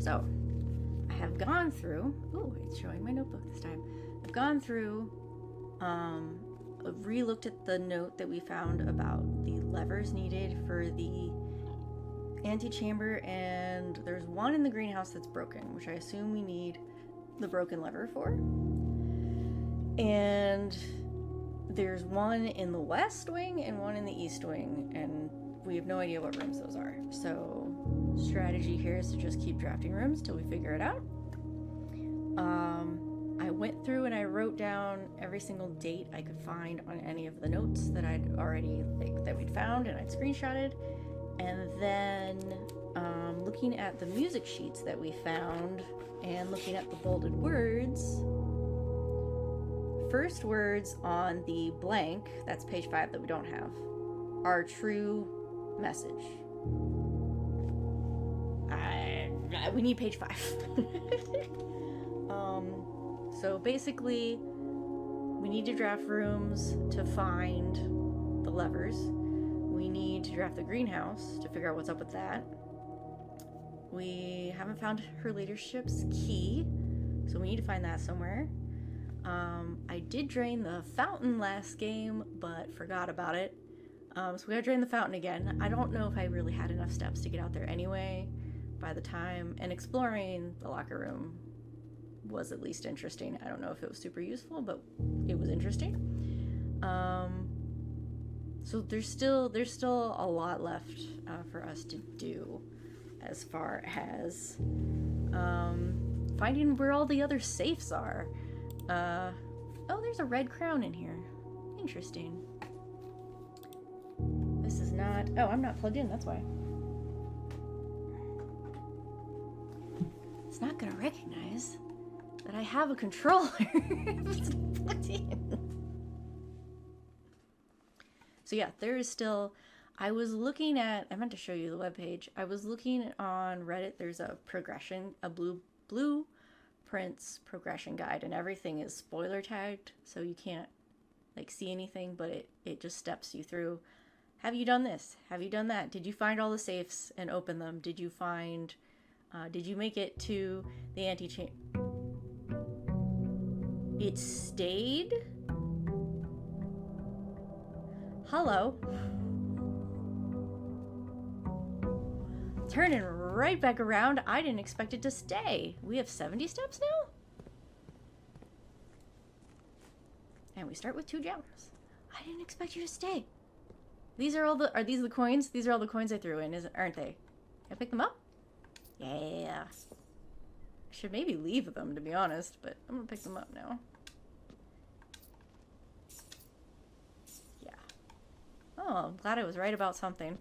So, I have gone through... Ooh, it's showing my notebook this time. I've gone through, re-looked at the note that we found about the levers needed for the antechamber, and there's one in the greenhouse that's broken, which I assume we need the broken lever for. And there's one in the west wing and one in the east wing, and we have no idea what rooms those are. So strategy here is to just keep drafting rooms till we figure it out. I went through and I wrote down every single date I could find on any of the notes that I'd already, that we'd found, and I'd screenshotted. And then looking at the music sheets that we found and looking at the bolded words, first words on the blank, that's page 5 that we don't have, are true message. We need page 5. So basically, we need to draft rooms to find the levers. We need to draft the greenhouse to figure out what's up with that. We haven't found her leadership's key, so we need to find that somewhere. I did drain the fountain last game, but forgot about it. So we gotta drain the fountain again. I don't know if I really had enough steps to get out there anyway by the time, and exploring the locker room was at least interesting. I don't know if it was super useful, but it was interesting. So there's still a lot left for us to do as far as finding where all the other safes are. Oh, there's a red crown in here. Interesting. This is not... Oh, I'm not plugged in, that's why. It's not gonna recognize that I have a controller if it's plugged in. So yeah, there is still... I was looking at... I meant to show you the webpage. I was looking on Reddit. There's a progression, a blueprints progression guide, and everything is spoiler tagged, so you can't like see anything, but it just steps you through. Have you done this? Have you done that? Did you find all the safes and open them? Did you find... did you make it to the antechamber? It stayed? Hello. Turning right back around. I didn't expect it to stay. We have 70 steps now? And we start with 2 gems. I didn't expect you to stay. These are all the... Are these the coins? These are all the coins I threw in, aren't they? Can I pick them up? Yeah. I should maybe leave them, to be honest, but I'm gonna pick them up now. Yeah. Oh, I'm glad I was right about something.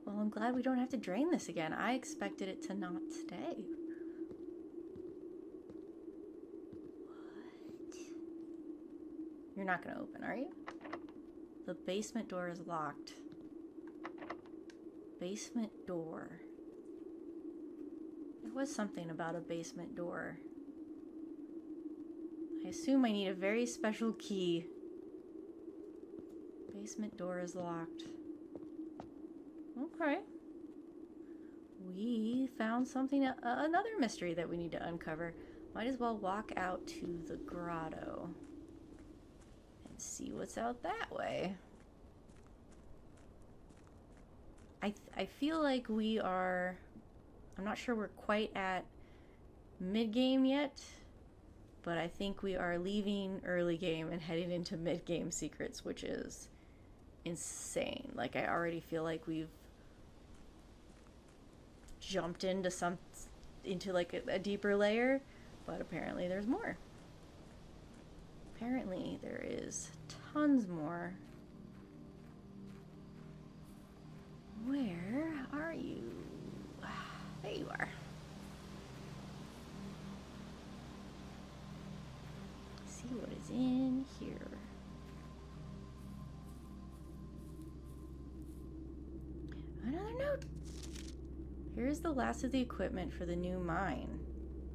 Well, I'm glad we don't have to drain this again. I expected it to not stay. What? You're not gonna open, are you? The basement door is locked. Basement door. There was something about a basement door. I assume I need a very special key. Basement door is locked. Okay. We found something, another mystery that we need to uncover. Might as well walk out to the grotto and see what's out that way. I feel like we are... I'm not sure we're quite at mid-game yet, but I think we are leaving early game and heading into mid-game secrets, which is insane. Like, I already feel like we've jumped into like a deeper layer, but apparently there's more. Apparently there is tons more. Where are you? There you are. See what is in here. Another note. Here's the last of the equipment for the new mine.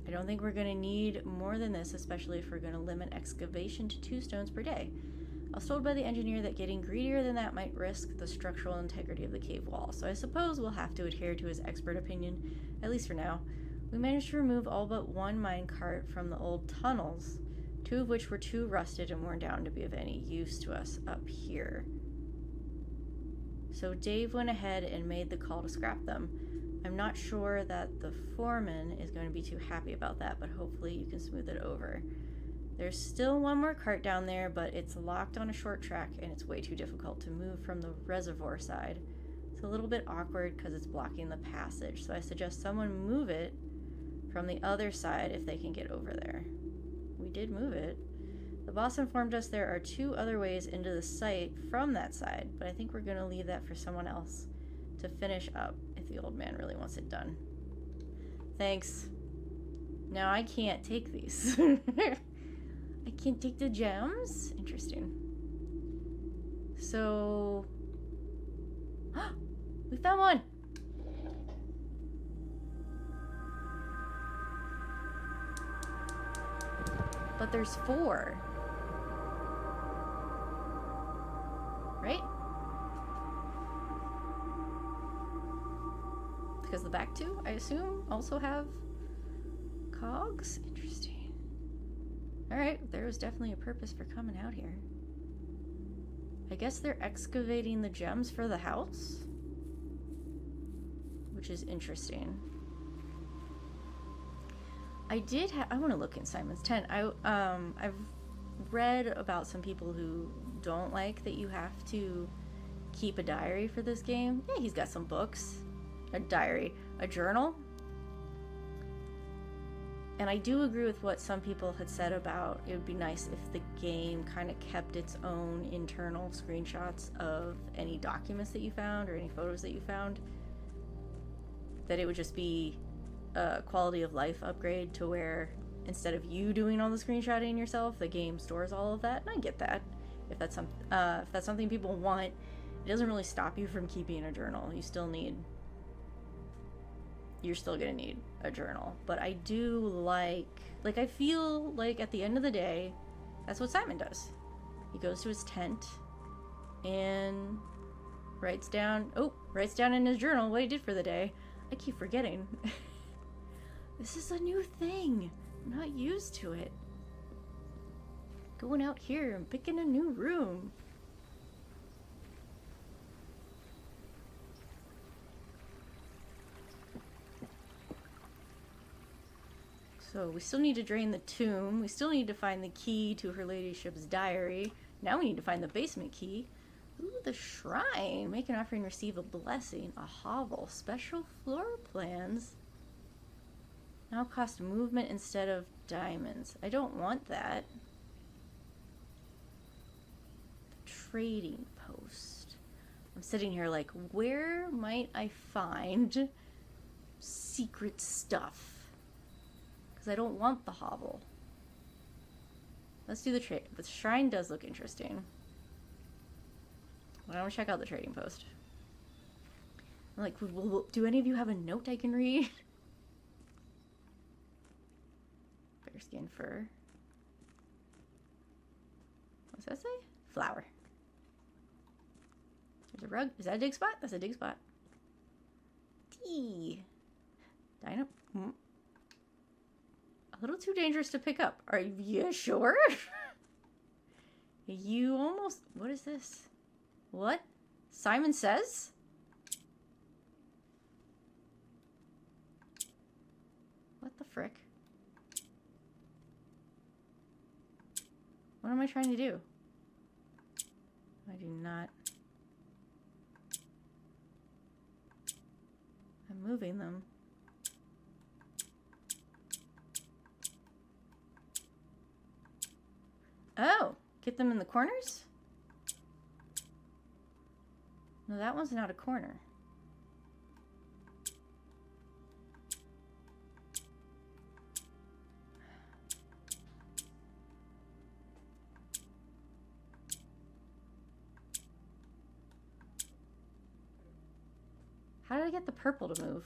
I don't think we're going to need more than this, especially if we're going to limit excavation to 2 stones per day. I was told by the engineer that getting greedier than that might risk the structural integrity of the cave wall, so I suppose we'll have to adhere to his expert opinion, at least for now. We managed to remove all but 1 minecart from the old tunnels, 2 of which were too rusted and worn down to be of any use to us up here. So Dave went ahead and made the call to scrap them. I'm not sure that the foreman is going to be too happy about that, but hopefully you can smooth it over. There's still 1 more cart down there, but it's locked on a short track and it's way too difficult to move from the reservoir side. It's a little bit awkward because it's blocking the passage, so I suggest someone move it from the other side if they can get over there. We did move it. The boss informed us there are 2 other ways into the site from that side, but I think we're going to leave that for someone else to finish up if the old man really wants it done. Thanks. Now I can't take these. I can't take the gems? Interesting. So... we found one! But there's 4. Right? Because the back 2, I assume, also have cogs? Interesting. Alright, there was definitely a purpose for coming out here. I guess they're excavating the gems for the house? Which is interesting. I want to look in Simon's tent. I've read about some people who don't like that you have to keep a diary for this game. Yeah, he's got some books. A diary. A journal. And I do agree with what some people had said about it would be nice if the game kind of kept its own internal screenshots of any documents that you found or any photos that you found. That it would just be a quality of life upgrade to where instead of you doing all the screenshotting yourself, the game stores all of that. And I get that. If that's something people want, it doesn't really stop you from keeping a journal. You're still gonna need a journal. But I do like I feel like at the end of the day, that's what Simon does. He goes to his tent and writes down in his journal what he did for the day. I keep forgetting. This is a new thing. I'm not used to it. Going out here and picking a new room. So we still need to drain the tomb. We still need to find the key to her ladyship's diary. Now we need to find the basement key. Ooh, the shrine. Make an offering, receive a blessing. A hovel. Special floor plans. Now cost movement instead of diamonds. I don't want that. The trading post. I'm sitting here like, where might I find secret stuff? Because I don't want the hovel. Let's do the trade. The shrine does look interesting. I want to check out the trading post. I'm like, do any of you have a note I can read? Bearskin fur. What's that say? Flower. There's a rug. Is that a dig spot? That's a dig spot. Tea. Dino. A little too dangerous to pick up. Are you sure? You almost... What is this? What? Simon says? What the frick? What am I trying to do? I do not... I'm moving them. Oh, get them in the corners? No, that one's not a corner. How did I get the purple to move?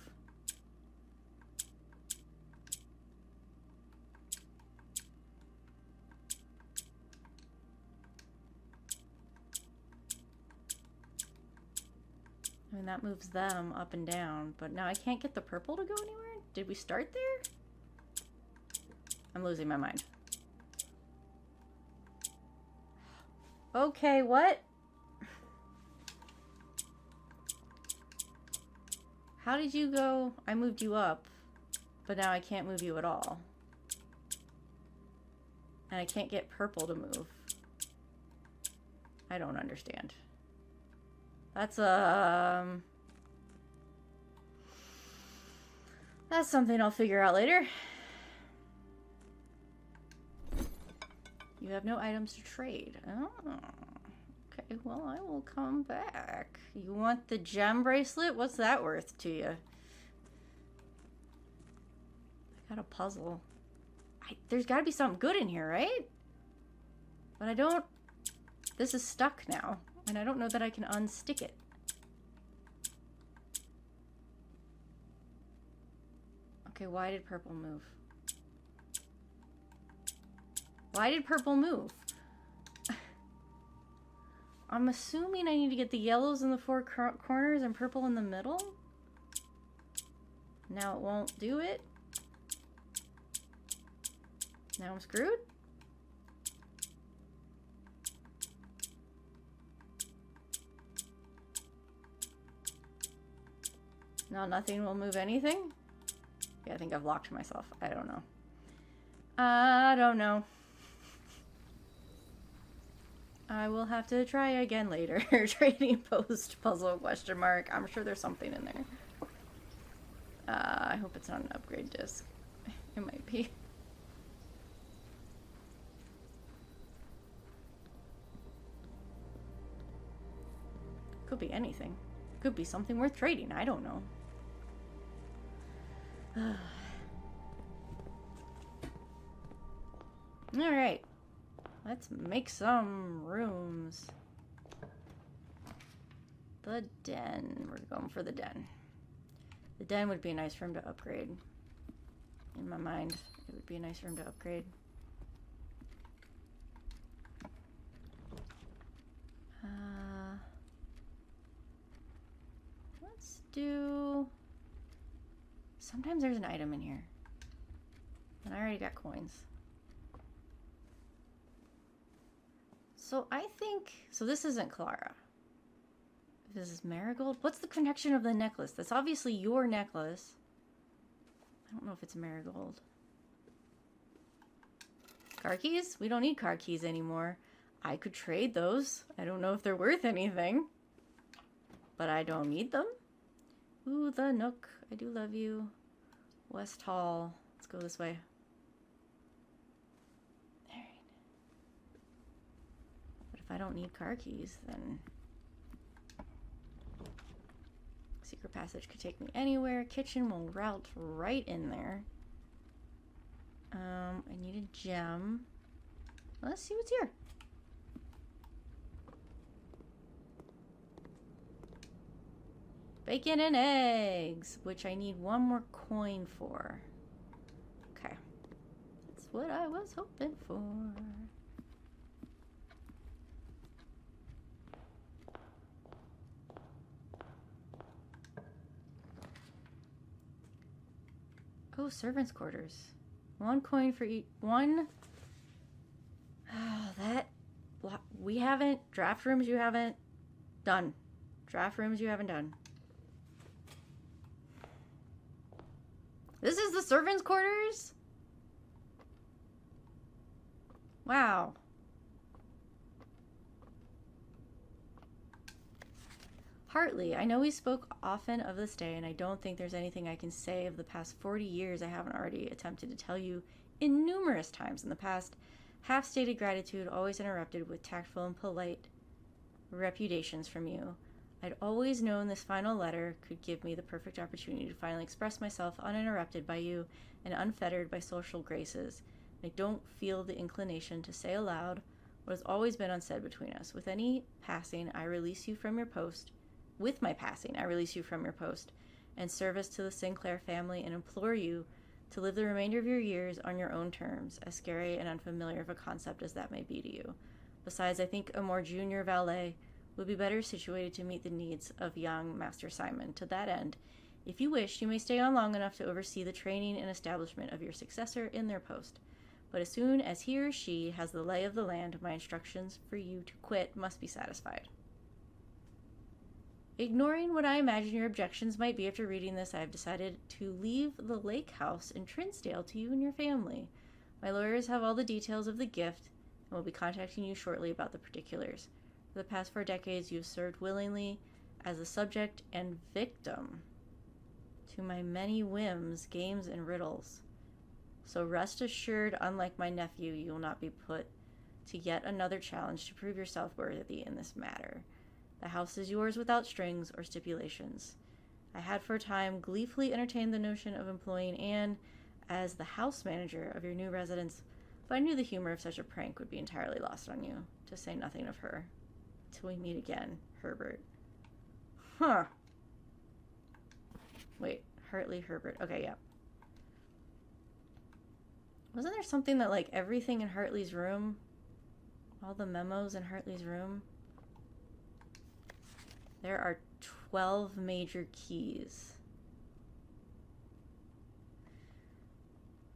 And that moves them up and down. But now I can't get the purple to go anywhere? Did we start there? I'm losing my mind. Okay, what? How did you go? I moved you up, but now I can't move you at all. And I can't get purple to move. I don't understand. That's something I'll figure out later. You have no items to trade. Oh, okay. Well, I will come back. You want the gem bracelet? What's that worth to you? I got a puzzle. There's got to be something good in here, right? But I don't... This is stuck now, and I don't know that I can unstick it. Okay, why did purple move? Why did purple move? I'm assuming I need to get the yellows in the four corners and purple in the middle. Now it won't do it. Now I'm screwed. Now nothing will move anything. Yeah, I think I've locked myself. I don't know. I don't know. I will have to try again later. Trading post puzzle question mark. I'm sure there's something in there. I hope it's not an upgrade disc. It might be. Could be anything. Could be something worth trading. I don't know. All right. Let's make some rooms. The den. We're going for the den. The den would be a nice room to upgrade. In my mind, it would be a nice room to upgrade. Let's do... Sometimes there's an item in here. And I already got coins. So I think... So this isn't Clara. This is Marigold. What's the connection of the necklace? That's obviously your necklace. I don't know if it's Marigold. Car keys? We don't need car keys anymore. I could trade those. I don't know if they're worth anything. But I don't need them. Ooh, the Nook. I do love you. West Hall. Let's go this way. Alright. But if I don't need car keys, then... Secret passage could take me anywhere. Kitchen will route right in there. I need a gem. Let's see what's here. Bacon and eggs, which I need one more coin for. Okay. That's what I was hoping for. Oh, servants' quarters. One coin for each. One. Oh, that. We haven't. Draft rooms you haven't done. Draft rooms you haven't done. This is the servants' quarters? Wow. Hartley, I know we spoke often of this day, and I don't think there's anything I can say of the past 40 years I haven't already attempted to tell you in numerous times in the past. Half-stated gratitude always interrupted with tactful and polite repudiations from you. I'd always known this final letter could give me the perfect opportunity to finally express myself uninterrupted by you and unfettered by social graces. I don't feel the inclination to say aloud what has always been unsaid between us. With any passing, I release you from your post. With my passing, I release you from your post and service to the Sinclair family and implore you to live the remainder of your years on your own terms, as scary and unfamiliar of a concept as that may be to you. Besides, I think a more junior valet would be better situated to meet the needs of young Master Simon. To that end, if you wish, you may stay on long enough to oversee the training and establishment of your successor in their post. But as soon as he or she has the lay of the land, my instructions for you to quit must be satisfied. Ignoring what I imagine your objections might be after reading this, I have decided to leave the lake house in Trinsdale to you and your family. My lawyers have all the details of the gift and will be contacting you shortly about the particulars. For the past 4 decades, you have served willingly as a subject and victim to my many whims, games, and riddles. So rest assured, unlike my nephew, you will not be put to yet another challenge to prove yourself worthy in this matter. The house is yours without strings or stipulations. I had for a time gleefully entertained the notion of employing Anne as the house manager of your new residence, but I knew the humor of such a prank would be entirely lost on you, to say nothing of her. Till we meet again, Herbert. Huh. Wait, Hartley Herbert. Okay, yeah. Wasn't there something that, like, everything in Hartley's room, all the memos in Hartley's room, there are 12 major keys.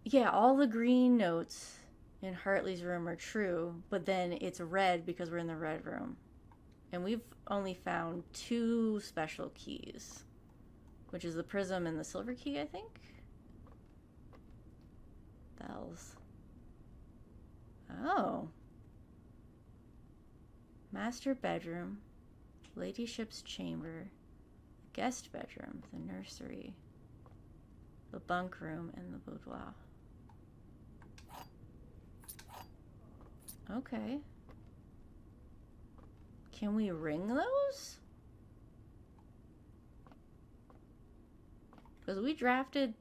Yeah, all the green notes in Hartley's room are true, but then it's red because we're in the red room. And we've only found 2 special keys, which is the prism and the silver key, I think. Bells. Oh. Master bedroom, ladyship's chamber, guest bedroom, the nursery, the bunk room, and the boudoir. Okay. Can we ring those? Because we drafted...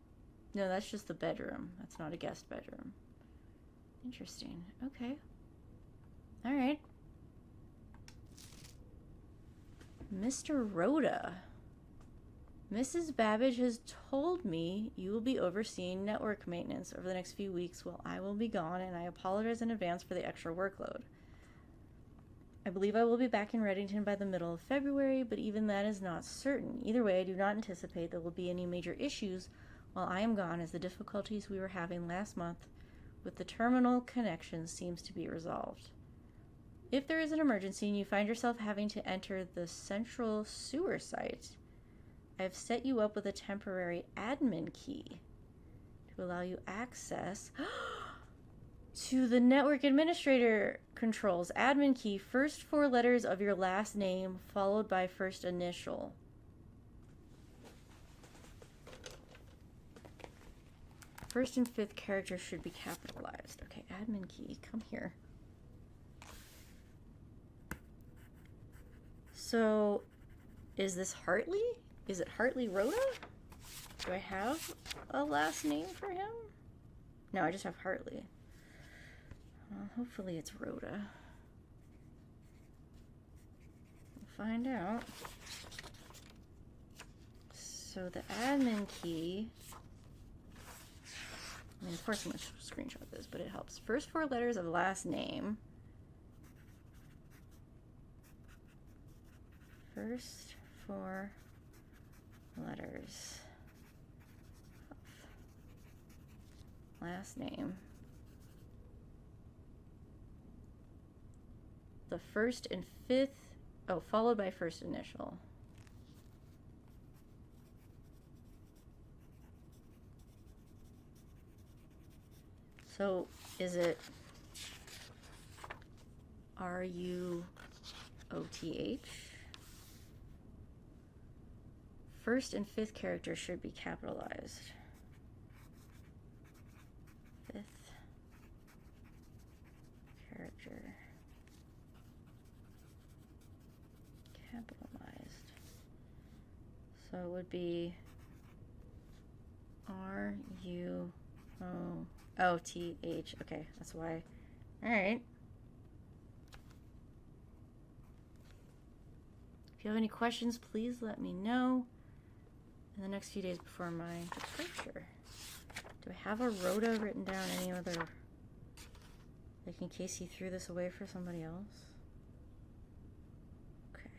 No, that's just the bedroom. That's not a guest bedroom. Interesting. Okay. All right. Mr. Rhoda. Mrs. Babbage has told me you will be overseeing network maintenance over the next few weeks while I will be gone, and I apologize in advance for the extra workload. I believe I will be back in Reddington by the middle of February, but even that is not certain. Either way, I do not anticipate there will be any major issues while I am gone, as the difficulties we were having last month with the terminal connection seems to be resolved. If there is an emergency and you find yourself having to enter the central sewer site, I have set you up with a temporary admin key to allow you access to the network administrator controls. Admin key, first 4 letters of your last name followed by first initial. First and 5th character should be capitalized. Okay, admin key, come here. So, is this Hartley? Is it Hartley Rhoda? Do I have a last name for him? No, I just have Hartley. Well, hopefully it's Rhoda. We'll find out. So the admin key... I mean, of course I'm going to screenshot this, but it helps. First 4 letters of last name. First 4 letters of last name. The first and 5th, oh, followed by first initial. So, is it R-U-O-T-H? First and 5th character should be capitalized. 5th character capitalized. So it would be R-U-O-T-H. Okay, that's why. All right. If you have any questions, please let me know in the next few days before my departure. Do I have a Rhoda written down? Any other, like in case he threw this away for somebody else? Okay.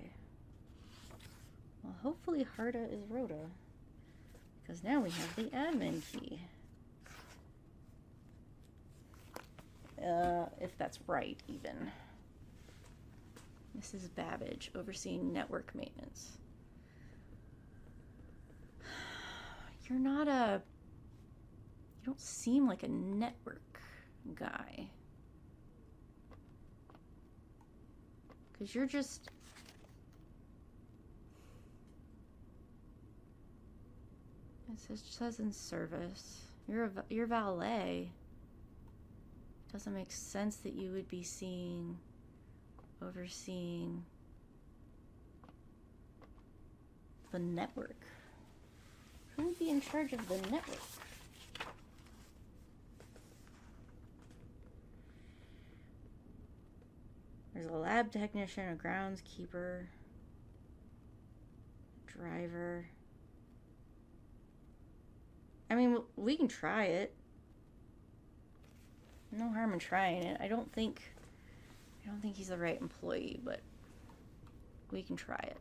Well, hopefully Harda is Rhoda. Because now we have the admin key. If that's right, even. Mrs. Babbage, overseeing network maintenance. You're not a... You don't seem like a network guy. Because you're just... It says in service. You're valet. Doesn't make sense that you would be overseeing the network. Who would be in charge of the network? There's a lab technician, a groundskeeper, driver. I mean, we can try it. No harm in trying it. I don't think he's the right employee, but we can try it.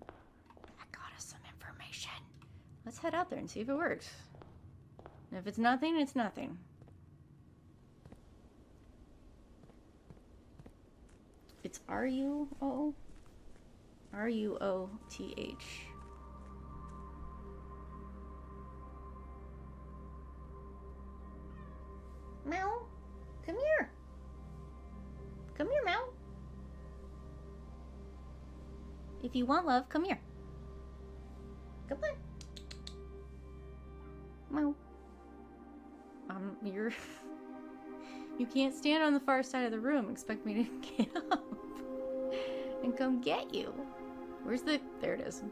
That got us some information. Let's head out there and see if it works. And if it's nothing, it's nothing. It's R-U-O? R-U-O-T-H. Meow. Come here. Come here, Meow. If you want love, come here. Come on. Meow. You can't stand on the far side of the room and expect me to get up and come get you. There it is.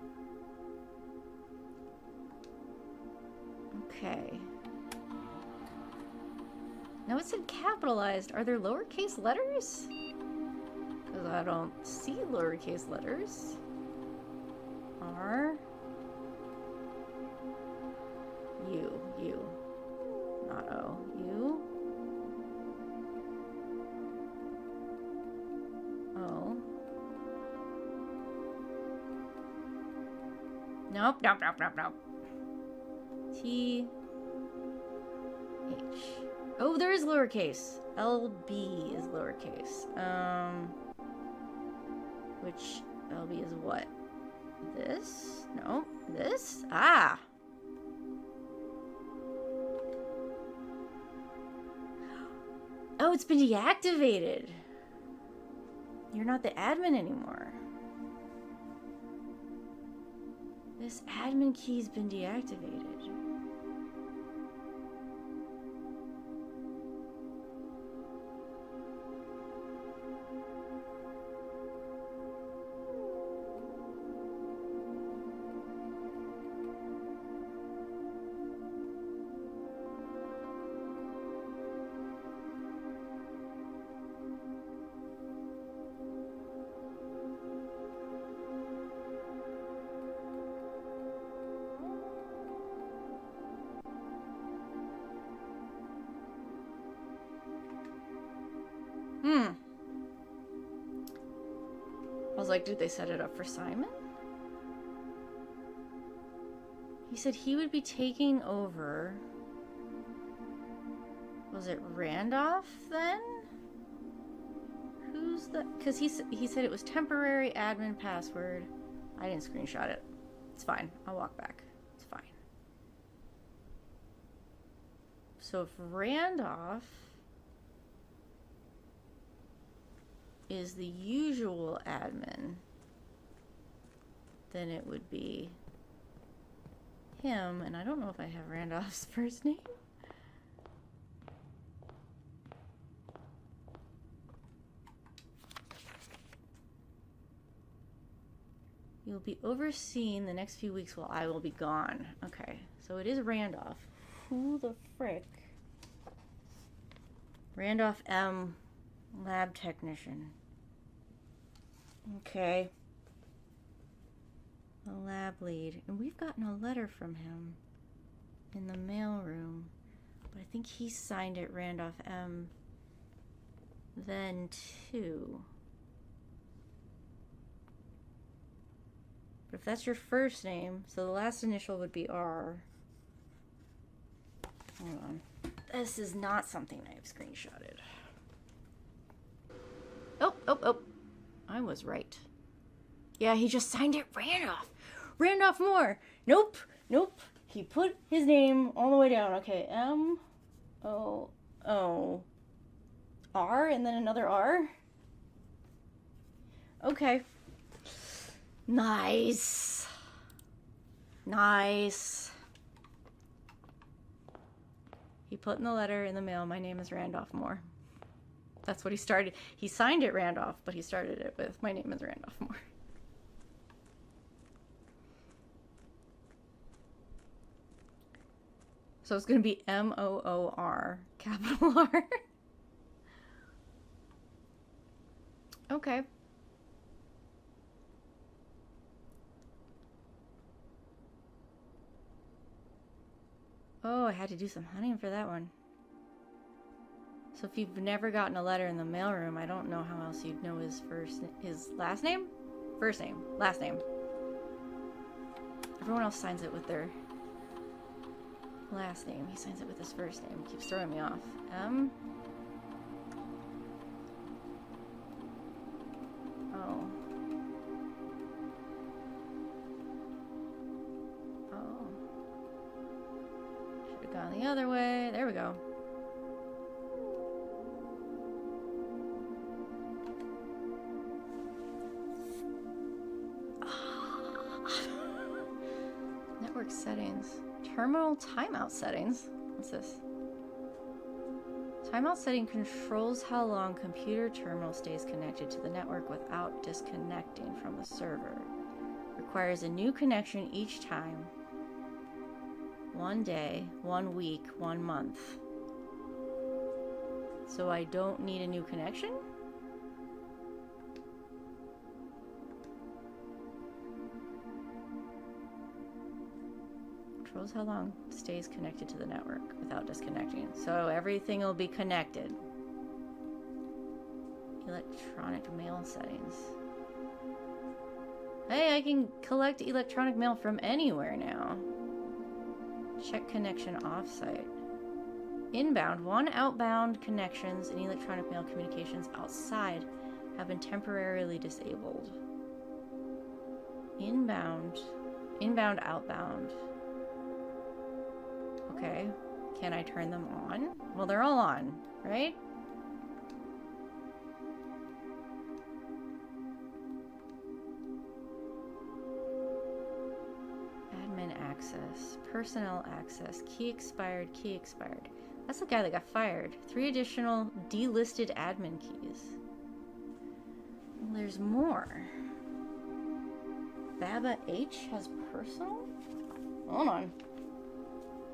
Okay. Now it said capitalized. Are there lowercase letters? Because I don't see lowercase letters. R. U. Not O. U. O. Nope. T. H. Oh, there is lowercase. LB is lowercase. Which LB is what? This? No. This? Ah! Oh, it's been deactivated. You're not the admin anymore. This admin key's been deactivated. I was like, did they set it up for Simon? He said he would be taking over. Was it Randolph then? Who's the... Because he said it was temporary admin password. I didn't screenshot it. It's fine. I'll walk back. It's fine. So if Randolph is the usual admin, then it would be him, and I don't know if I have Randolph's first name. You'll be overseeing the next few weeks while I will be gone. Okay, so it is Randolph. Who the frick? Randolph M. Lab technician. Okay. The lab lead. And we've gotten a letter from him in the mailroom. But I think he signed it Randolph M. then too. But If that's your first name, so the last initial would be R. Hold on. This is not something I've screenshotted. Oh. I was right. Yeah, he just signed it Randolph. Randolph Moore. Nope. He put his name all the way down. Okay, M-O-O. R and then another R. Okay. Nice. He put in the letter in the mail, my name is Randolph Moore. That's what he started. He signed it Randolph, but he started it with, my name is Randolph Moore. So it's going to be M-O-O-R, capital R. Okay. Oh, I had to do some hunting for that one. So if you've never gotten a letter in the mailroom, I don't know how else you'd know his last name? First name, last name. Everyone else signs it with their last name. He signs it with his first name. Keeps throwing me off. M. Oh. Oh. Should have gone the other way. There we go. Network settings. Terminal timeout settings. What's this? Timeout setting controls how long computer terminal stays connected to the network without disconnecting from the server. Requires a new connection each time. 1 day, 1 week, 1 month. So I don't need a new connection? Controls how long stays connected to the network without disconnecting. So everything will be connected. Electronic mail settings. Hey, I can collect electronic mail from anywhere now. Check connection offsite. Inbound, 1 outbound connections and electronic mail communications outside have been temporarily disabled. Inbound, outbound. Okay, can I turn them on? Well, they're all on, right? Admin access, personnel access, key expired. That's the guy that got fired. 3 additional delisted admin keys. Well, there's more. Baba H has personal? Hold on.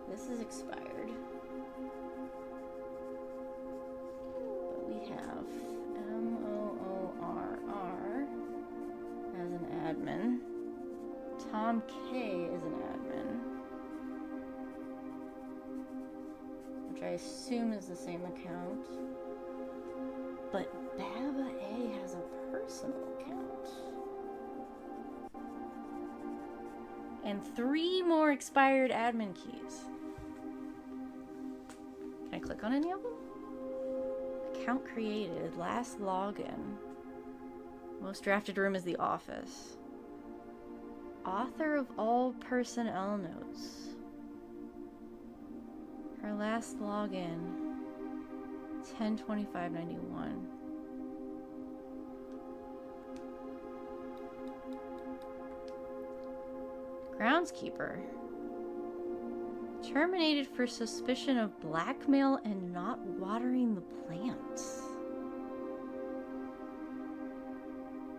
This is expired. But we have M-O-O-R-R as an admin. Tom K is an admin. Which I assume is the same account. But Baba A has a personal account. And 3 more expired admin keys. Can I click on any of them? Account created. Last login. Most drafted room is the office. Author of all personnel notes. Her last login. 10/25/91. Groundskeeper. Terminated for suspicion of blackmail and not watering the plants.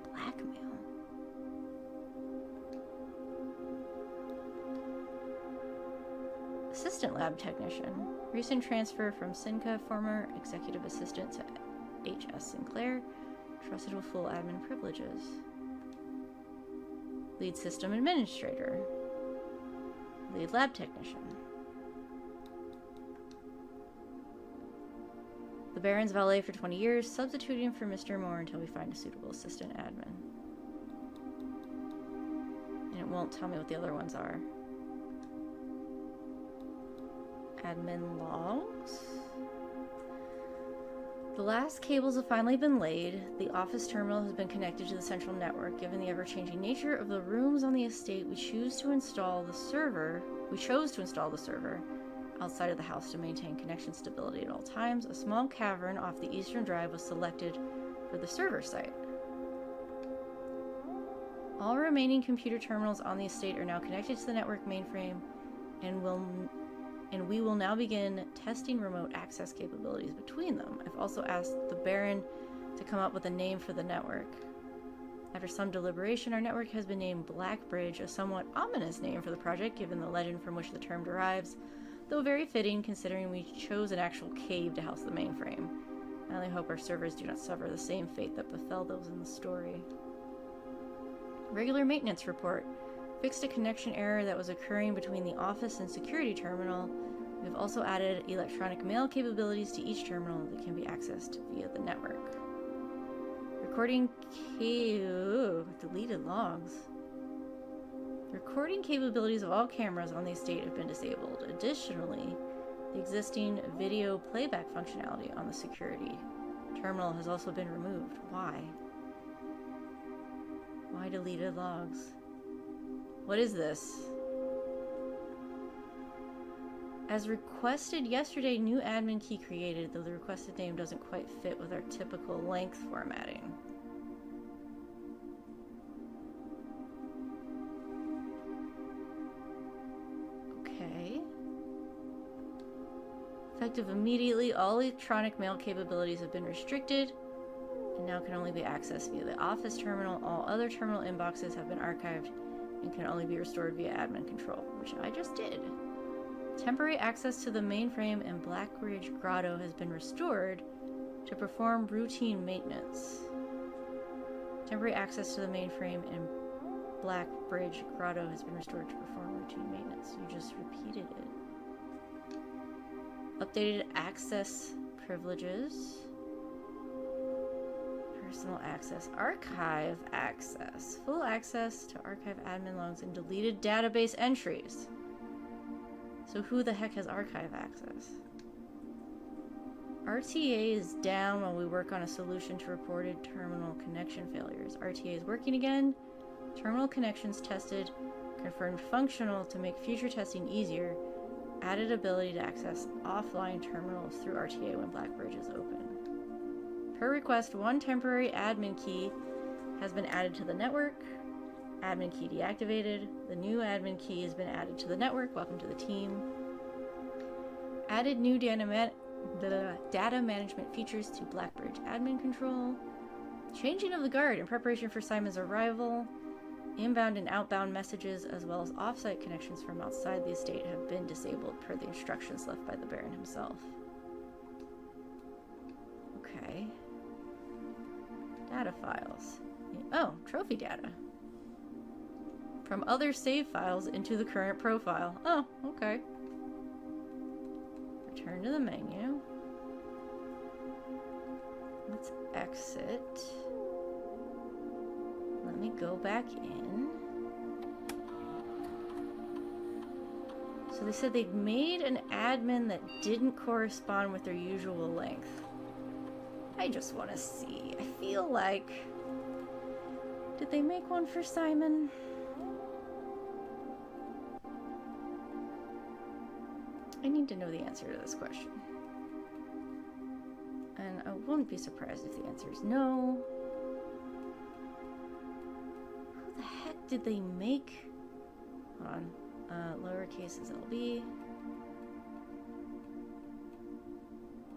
Blackmail. Assistant lab technician. Recent transfer from Sinca, former executive assistant to H.S. Sinclair. Trusted with full admin privileges. Lead system administrator. Lead lab technician. The Baron's valet for 20 years, substituting for Mr. Moore until we find a suitable assistant admin. And it It won't tell me what the other ones are. Admin logs. The last cables have finally been laid. The office terminal has been connected to the central network. Given the ever-changing nature of the rooms on the estate, we chose to install the server outside of the house to maintain connection stability at all times. A small cavern off the eastern drive was selected for the server site. All remaining computer terminals on the estate are now connected to the network mainframe, and we will now begin testing remote access capabilities between them. I've also asked the Baron to come up with a name for the network. After some deliberation, our network has been named Blackbridge, a somewhat ominous name for the project given the legend from which the term derives, though very fitting considering we chose an actual cave to house the mainframe. I only hope our servers do not suffer the same fate that befell those in the story. Regular maintenance report. Fixed a connection error that was occurring between the office and security terminal. We've also added electronic mail capabilities to each terminal that can be accessed via the network. Recording deleted logs. Recording capabilities of all cameras on the estate have been disabled. Additionally, the existing video playback functionality on the security terminal has also been removed. Why? Why deleted logs? What is this? As requested yesterday, new admin key created, though the requested name doesn't quite fit with our typical length formatting. Okay. Effective immediately, all electronic mail capabilities have been restricted and now can only be accessed via the office terminal. All other terminal inboxes have been archived and can only be restored via admin control, which I just did. Temporary access to the mainframe and Blackbridge Grotto has been restored to perform routine maintenance. Temporary access to the mainframe and Blackbridge Grotto has been restored to perform routine maintenance. You just repeated it. Updated access privileges. Personal access, archive access, full access to archive admin logs and deleted database entries. So who the heck has archive access? RTA is down while we work on a solution to reported terminal connection failures. RTA is working again. Terminal connections tested, confirmed functional to make future testing easier. Added ability to access offline terminals through RTA when Blackbridge is open. Per request, one temporary admin key has been added to the network. Admin key deactivated. The new admin key has been added to the network. Welcome to the team. Added new data management features to Blackbridge admin control. Changing of the guard in preparation for Simon's arrival. Inbound and outbound messages as well as off-site connections from outside the estate have been disabled per the instructions left by the Baron himself. Okay. Data files. Oh, trophy data. From other save files into the current profile. Oh, okay. Return to the menu. Let's exit. Let me go back in. So they said they'd made an admin that didn't correspond with their usual length. I just want to see. I feel like... Did they make one for Simon? I need to know the answer to this question. And I wouldn't be surprised if the answer is no. Who the heck did they make? Hold on. Lowercase is LB.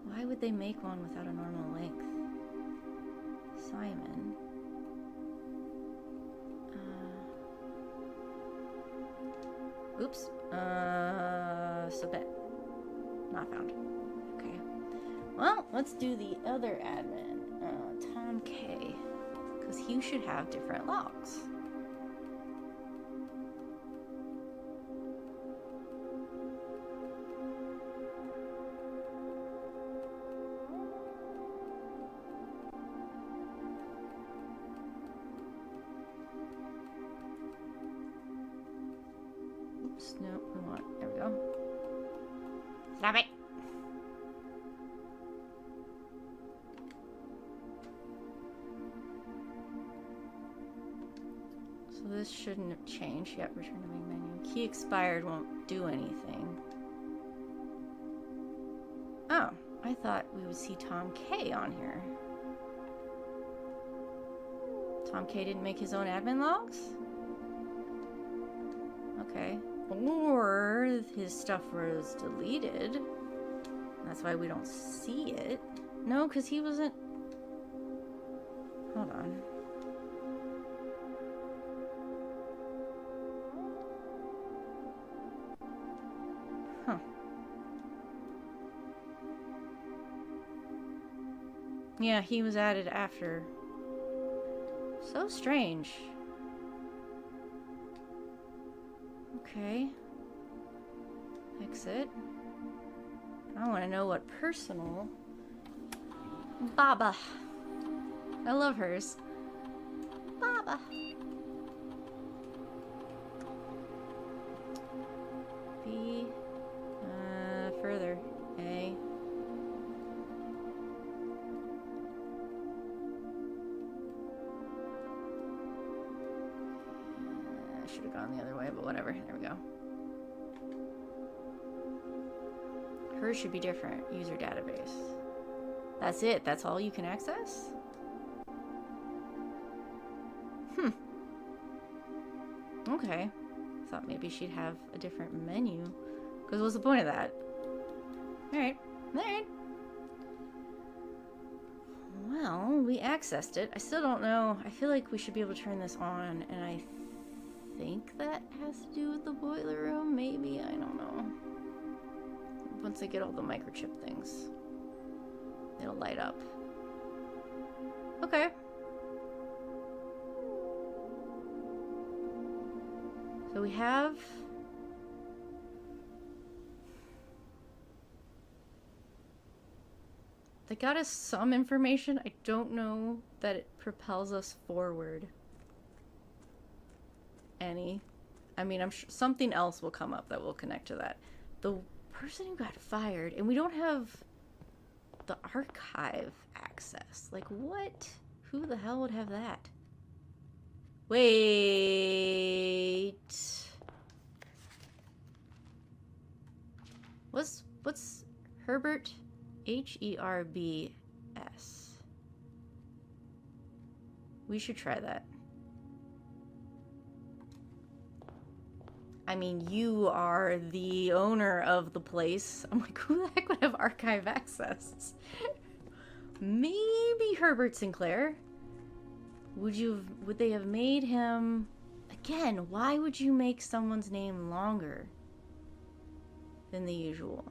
Why would they make one without a normal length? Simon. Oops. Submit. Not found. Okay. Well, let's do the other admin. Tom K. Because he should have different logs. No, we want. There we go. Stop it. So this shouldn't have changed yet. Return to main menu. Key expired won't do anything. Oh, I thought we would see Tom K on here. Tom K didn't make his own admin logs? Okay. Or his stuff was deleted. That's why we don't see it. No, because he wasn't... Hold on. Huh. Yeah, he was added after. So strange. Okay. Exit. I want to know what personal... Baba. I love hers. Baba. B. Further. A. I should have gone the other way, but whatever. There we go. Hers should be different. User database. That's it. That's all you can access? Okay. Thought maybe she'd have a different menu. Because what's the point of that? Alright. Alright. Well, we accessed it. I still don't know. I feel like we should be able to turn this on, and I think that has to do with the boiler room, maybe? I don't know. Once I get all the microchip things, it'll light up. Okay. So we have... They got us some information. I don't know that it propels us forward any. I mean, I'm sure something else will come up that will connect to that. The person who got fired, and we don't have the archive access. Like, what? Who the hell would have that? Wait. What's Herbert? Herbs. We should try that. I mean, you are the owner of the place. I'm like, who the heck would have archive access? Maybe Herbert Sinclair. Would they have made him... Again, why would you make someone's name longer than the usual?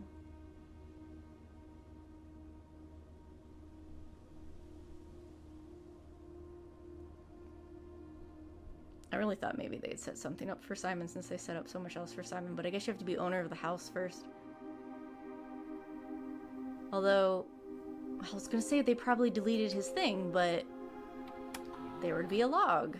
I really thought maybe they'd set something up for Simon since they set up so much else for Simon, but I guess you have to be owner of the house first. Although, I was gonna say they probably deleted his thing, but there would be a log.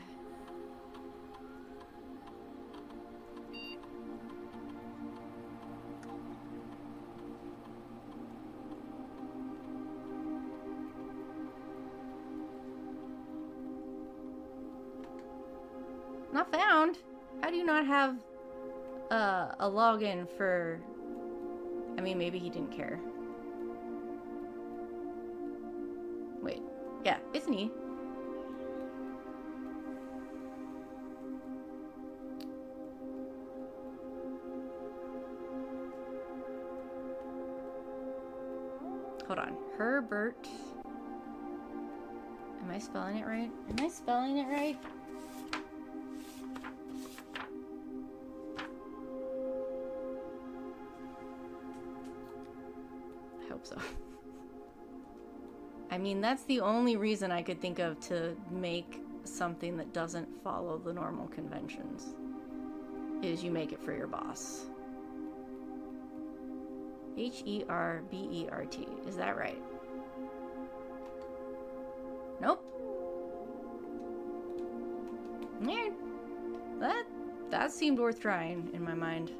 Not found. How do you not have a login for... I mean, maybe he didn't care. Wait. Yeah, it's me. Hold on. Herbert. Am I spelling it right? Am I spelling it right? So I mean, that's the only reason I could think of to make something that doesn't follow the normal conventions, is you make it for your boss. Herbert. Is that right? Nope. Yeah. That seemed worth trying in my mind.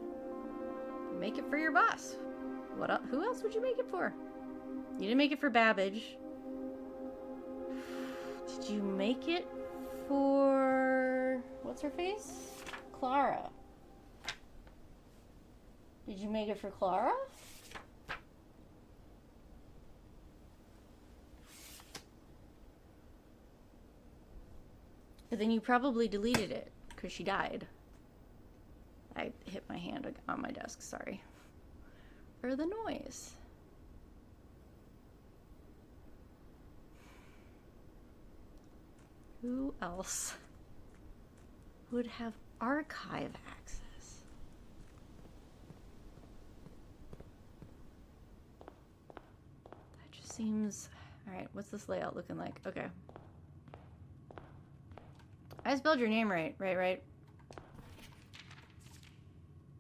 make it for your boss. What else? Who else would you make it for? You didn't make it for Babbage. Did you make it for... what's her face? Clara. Did you make it for Clara? But then you probably deleted it because she died. I hit my hand on my desk, sorry. Or the noise. Who else would have archive access? That just seems... Alright, what's this layout looking like? Okay. I spelled your name right. Right.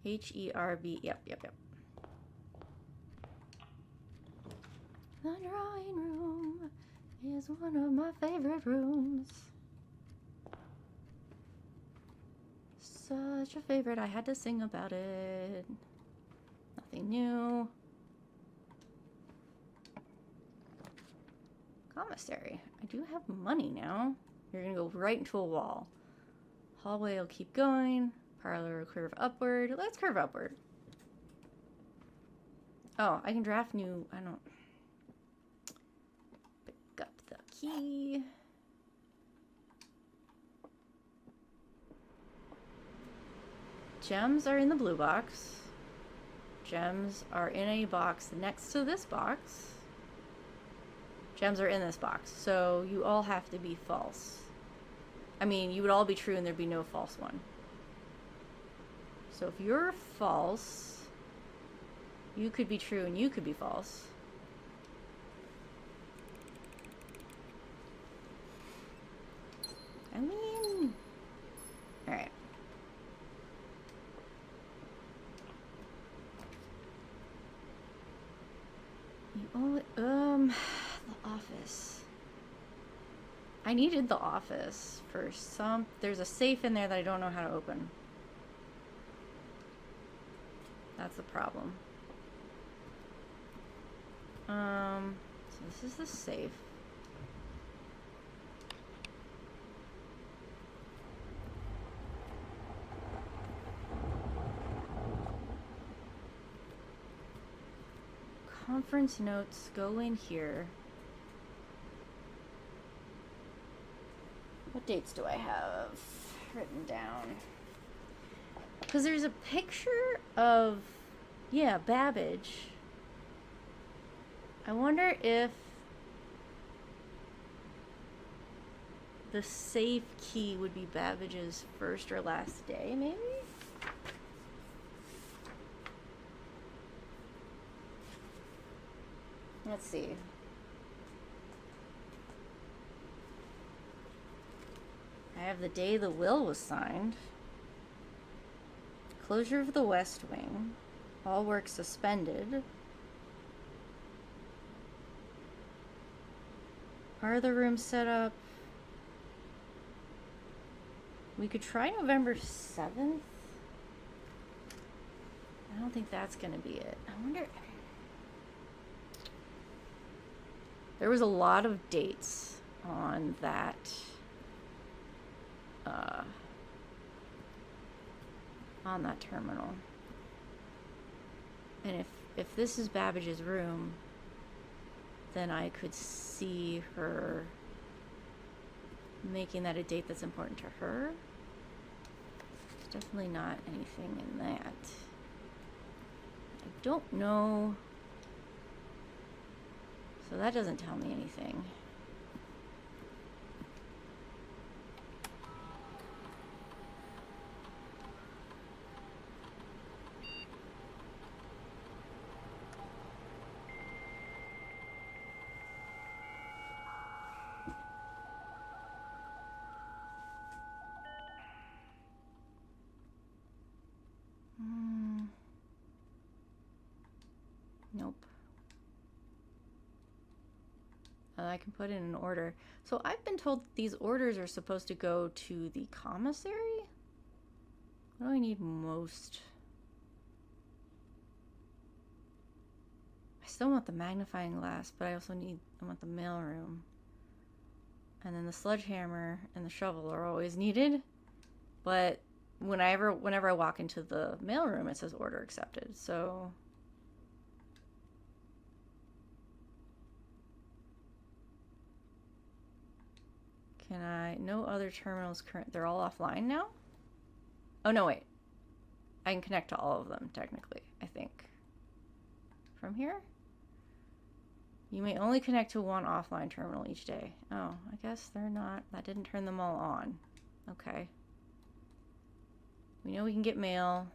H-E-R-B. Yep. The drawing room is one of my favorite rooms. Such a favorite, I had to sing about it. Nothing new. Commissary. I do have money now. You're gonna go right into a wall. Hallway will keep going. Parlor will curve upward. Let's curve upward. Oh, I can draft new... I don't... Pick up the key. Gems are in the blue box. Gems are in a box next to this box. Gems are in this box. So you all have to be false. I mean, you would all be true and there'd be no false one. So if you're false, you could be true and you could be false. I mean... Alright. You only... the office. I needed the office for some... There's a safe in there that I don't know how to open. That's the problem. So this is the safe. Conference notes go in here. What dates do I have written down? Because there's a picture of, yeah, Babbage. I wonder if the safe key would be Babbage's first or last day, maybe? Let's see. I have the day the will was signed. Closure of the West Wing. All work suspended. Are the rooms set up? We could try November 7th. I don't think that's gonna be it. I wonder... There was a lot of dates on that terminal. And if this is Babbage's room, then I could see her making that a date that's important to her. There's definitely not anything in that. I don't know. So that doesn't tell me anything. Nope. I can put in an order. So I've been told these orders are supposed to go to the commissary? What do I need most? still want the magnifying glass, but I want the mailroom. And then the sledgehammer and the shovel are always needed. But whenever I walk into the mailroom, it says order accepted. So can I? No other terminals current. They're all offline now? Oh, no, wait. I can connect to all of them, technically, I think. From here? You may only connect to one offline terminal each day. Oh, I guess they're not. That didn't turn them all on. Okay. We know we can get mail.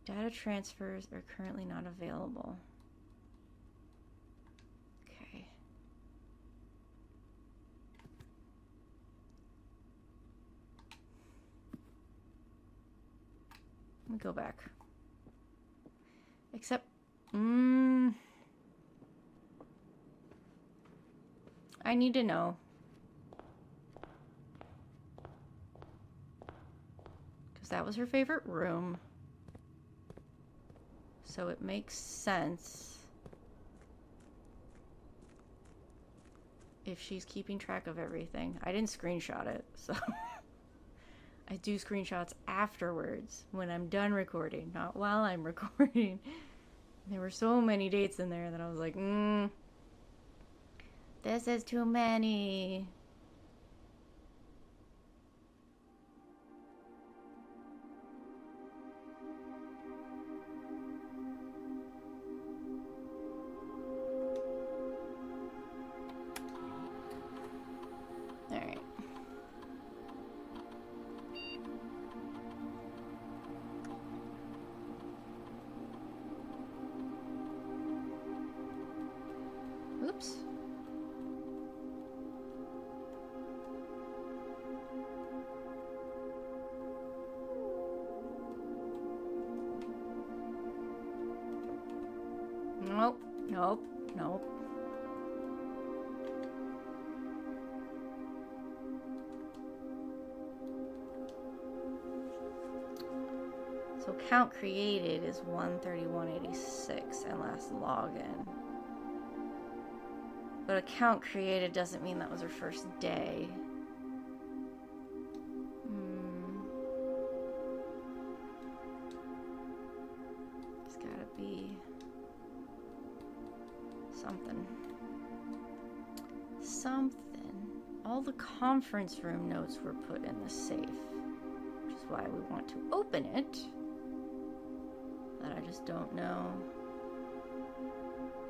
Data transfers are currently not available. Okay. Let me go back. Except, I need to know. Because that was her favorite room. So it makes sense if she's keeping track of everything. I didn't screenshot it, so I do screenshots afterwards when I'm done recording, not while I'm recording. There were so many dates in there that I was like, this is too many. All right. Oops. Nope, nope, nope. So count created is 13186 and last login. But account created doesn't mean that was her first day. It's gotta be something. All the conference room notes were put in the safe, which is why we want to open it. But I just don't know.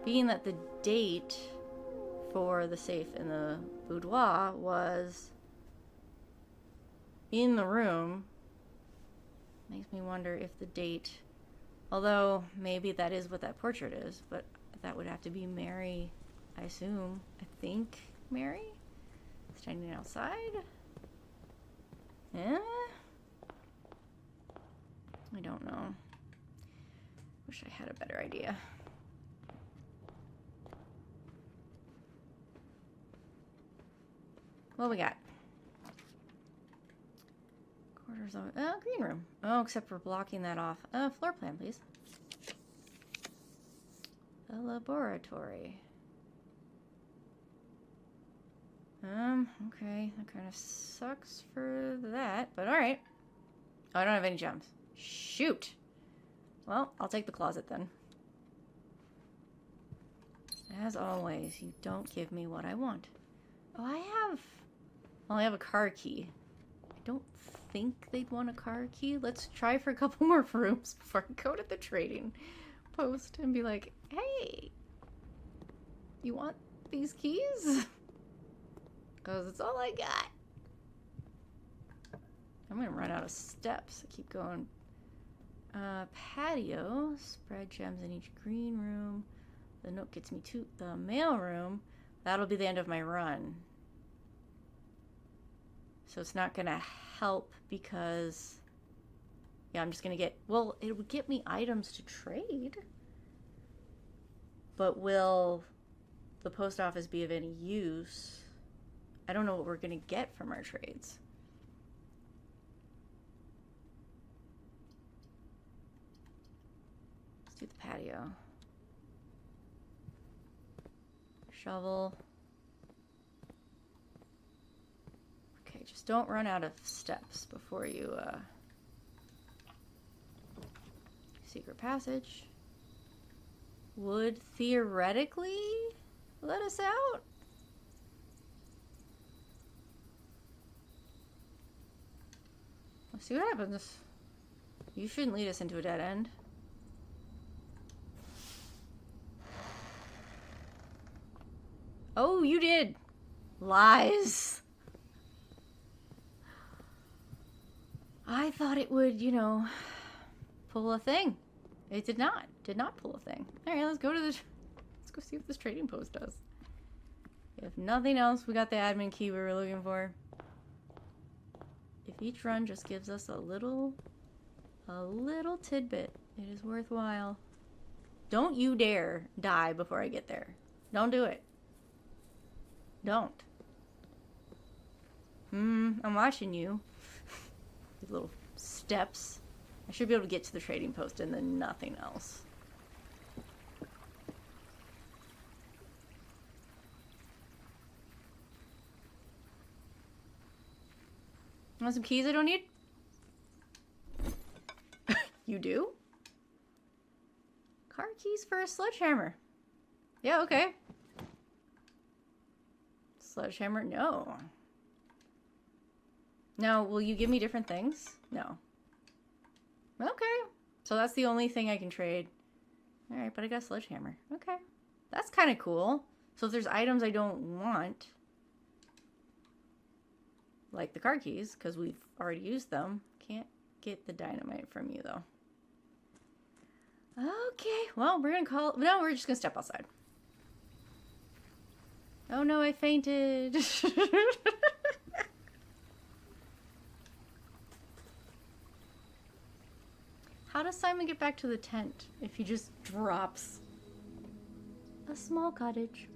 Being that the date for the safe in the boudoir was in the room, makes me wonder if the date, although maybe that is what that portrait is, but that would have to be Mary, I assume. I think Mary standing outside. I don't know. Wish I had a better idea. What we got? Quarters of green room. Oh, except for blocking that off. Floor plan, please. The laboratory. Okay. That kind of sucks for that, but alright. Oh, I don't have any gems. Shoot! Well, I'll take the closet then. As always, you don't give me what I want. Oh, I only have a car key. I don't think they'd want a car key. Let's try for a couple more rooms before I go to the trading post and be like, hey, you want these keys? Because it's all I got. I'm going to run out of steps. I keep going. Patio. Spread gems in each green room. The note gets me to the mail room. That'll be the end of my run. So it's not going to help because, yeah, I'm just going to get, well, it would get me items to trade. But will the post office be of any use? I don't know what we're going to get from our trades. Let's do the patio. shovel. Okay, just don't run out of steps before you, secret passage. Would theoretically let us out? Let's see what happens. You shouldn't lead us into a dead end. Oh, you did. Lies. I thought it would, you know, pull a thing. It did not. Did not pull a thing. All right, let's go see what this trading post does. If nothing else, we got the admin key we were looking for. If each run just gives us a little tidbit, it is worthwhile. Don't you dare die before I get there. Don't do it. Don't. I'm watching you. These little steps. I should be able to get to the trading post and then nothing else. Want some keys I don't need? You do? Car keys for a sledgehammer. Yeah, okay. Sledgehammer? No. No, will you give me different things? No. Okay. So that's the only thing I can trade. Alright, but I got a sledgehammer. Okay. That's kind of cool. So if there's items I don't want, like the car keys, because we've already used them, can't get the dynamite from you, though. Okay, well, we're just gonna step outside. Oh no, I fainted. How does Simon get back to the tent if he just drops? A small cottage.